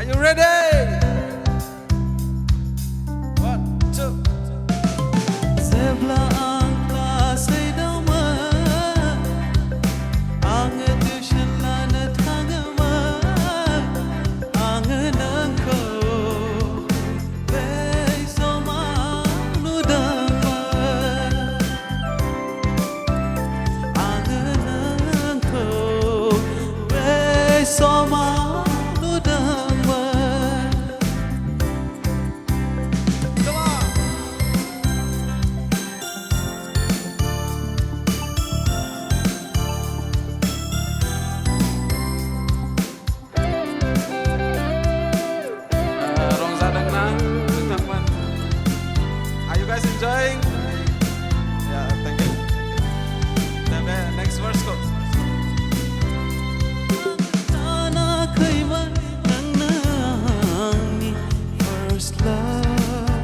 you ready? One, two. Jebla angla say dama, ang tushan lana thangama, ang nangko, bay soma nudama, ang nangko, bay soma nudama. Are you guys enjoying? Yeah, thank you. Then next verse goes. First love,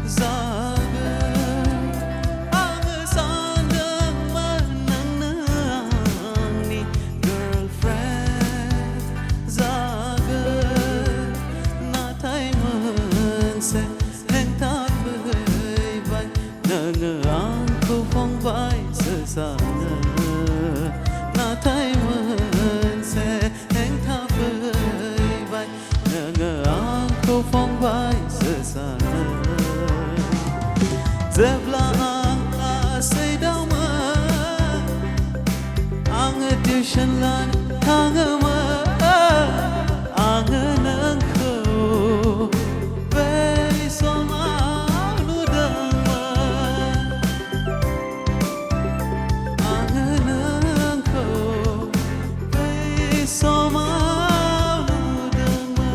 zaga, ang sandang manang ni girlfriend, zaga, na tay man se heng ta bay bay, nang ang ko phong bay sa sana, na tay man se heng ta bay bay, nang ang ko phong bay sa sana. Jebla ang say dama, ang tushan lan thangama, ang nangko, bay soma nudama, ang nangko, bay soma nudama.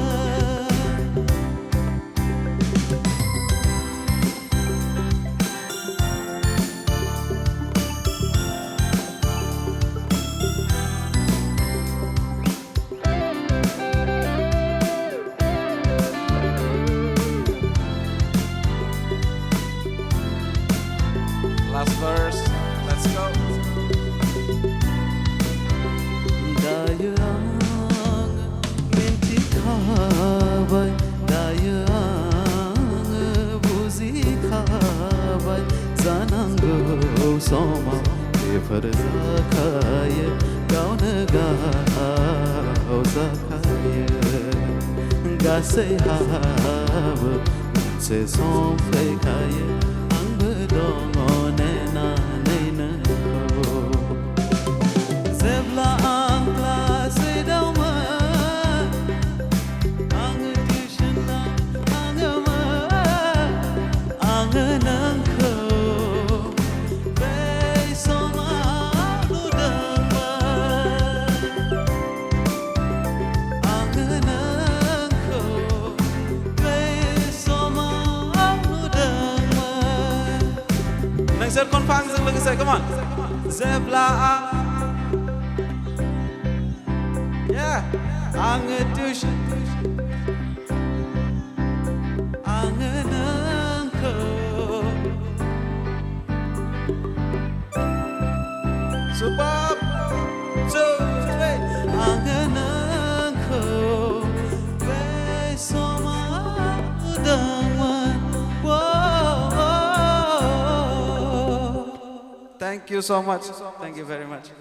Last verse. Let's go. Dayang minti khabay, dayang buzi khabay, zanang go soma efarza khaye, gaun gao zakhaye, gasay hab se som play khaye, ang bedong onena nena ko. Jebla angla say dama, ang tushan lang angama, ang nangko, bay soma nudama, ang nangko, bay soma nudama. Next set confang sing lagi say, come on. Jebla yeah. Ang tushan, ang nangko, Super. 2, 3. ang nangko, bay soma nudama. Thank you so much. Thank you very much.